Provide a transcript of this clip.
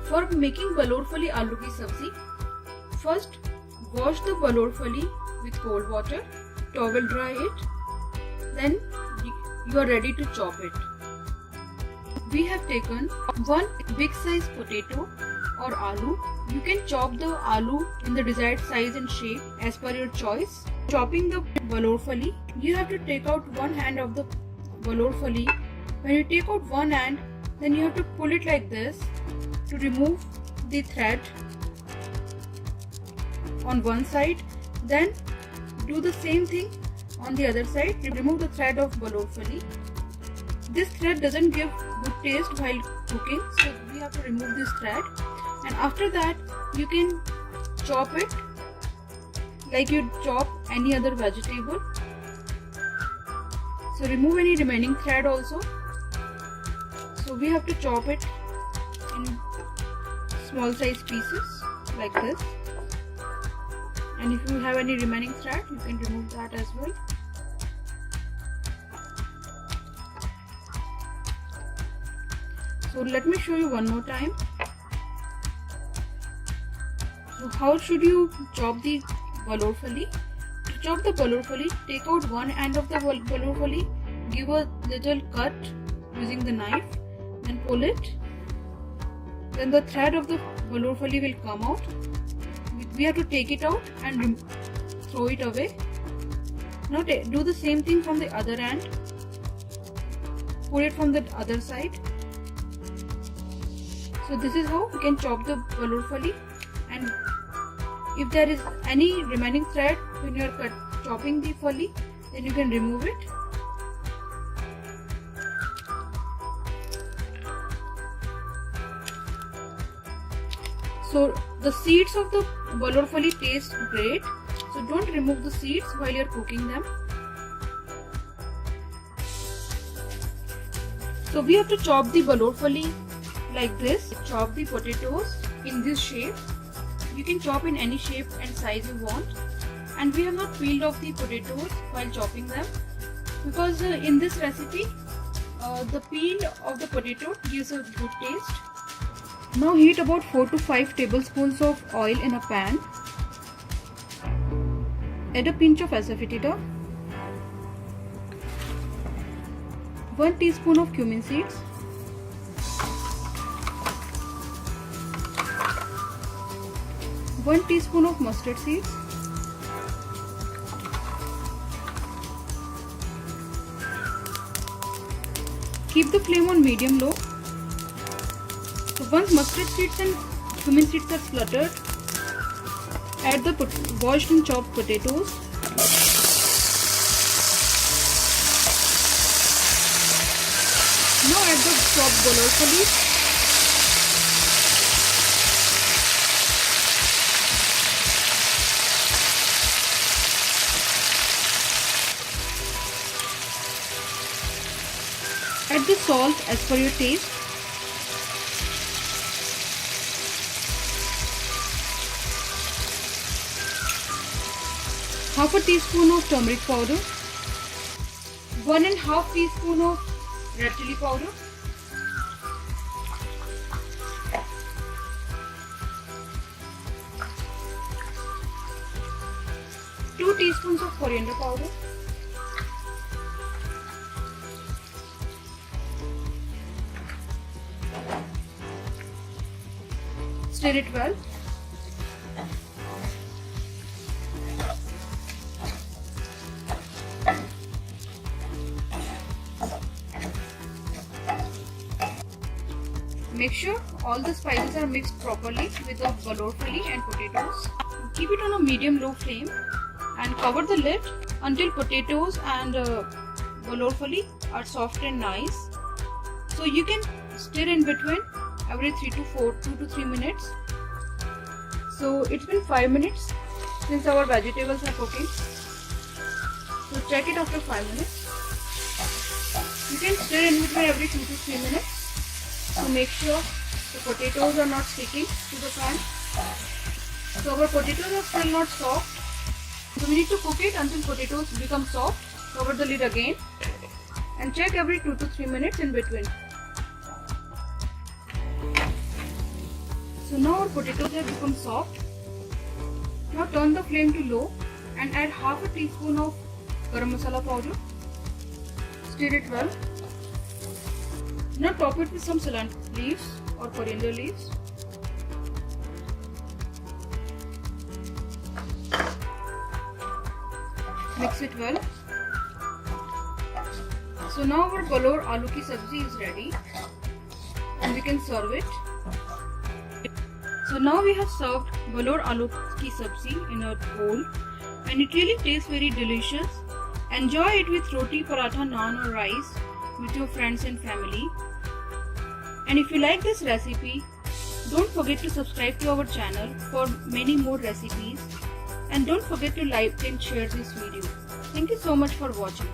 For making balor phali aloo ki sabzi, first wash the balor phali with cold water, towel dry it, then you are ready to chop it. We have taken one big size potato or aloo. You can chop the aloo in the desired size and shape as per your choice. Chopping the balor phali, you have to take out one hand of the balor phali. When you take out one hand, then you have to pull it like this to remove the thread on one side. Then do the same thing on the other side. Remove the thread of balor phali. This thread doesn't give good taste while cooking, so we have to remove this thread. And after that, you can chop it like you chop any other vegetable. So remove any remaining thread also. So we have to chop it in small size pieces like this. And if you have any remaining thread, you can remove that as well. So let me show you one more time. So how should you chop the balor phali? To chop the balor phali, take out one end of the balor phali, give a little cut using the knife, then pull it. Then the thread of the balor phali will come out. We have to take it out and throw it away. Now do the same thing from the other end. Pull it from the other side. So this is how we can chop the balor phali. And if there is any remaining thread when you are chopping the phali, then you can remove it. So the seeds of the balor phali taste great, so don't remove the seeds while you are cooking them. So we have to chop the balor phali like this. Chop the potatoes in this shape. You can chop in any shape and size you want. And we have not peeled off the potatoes while chopping them, because in this recipe the peel of the potato gives a good taste. Now heat about 4 to 5 tablespoons of oil in a pan. Add a pinch of asafoetida, 1 teaspoon of cumin seeds, 1 teaspoon of mustard seeds, keep the flame on medium-low. So once mustard seeds and cumin seeds are splattered, add the washed and chopped potatoes. Now add the chopped balor phali. Add the salt as per your taste. Half a teaspoon of turmeric powder, 1.5 teaspoon of red chili powder, two teaspoons of coriander powder, stir it well. Make sure all the spices are mixed properly with the balor phali and potatoes. Keep it on a medium-low flame and cover the lid until potatoes and balor phali are soft and nice. So you can stir in between every 2 to 3 minutes. So it's been 5 minutes since our vegetables are cooking. So check it after 5 minutes. You can stir in between every 2 to 3 minutes to make sure the potatoes are not sticking to the pan. So our potatoes are still not soft. So we need to cook it until potatoes become soft. Cover the lid again and check every 2 to 3 minutes in between. So now our potatoes have become soft. Now turn the flame to low and add half a teaspoon of garam masala powder. Stir it well. Now top it with some cilantro leaves or coriander leaves. Mix it well. So now our Balor aloo ki sabzi is ready and we can serve it. So now we have served Balor aloo ki sabzi in a bowl and it really tastes very delicious. Enjoy it with roti, paratha, naan or rice with your friends and family. And if you like this recipe, don't forget to subscribe to our channel for many more recipes and don't forget to like and share this video. Thank you so much for watching.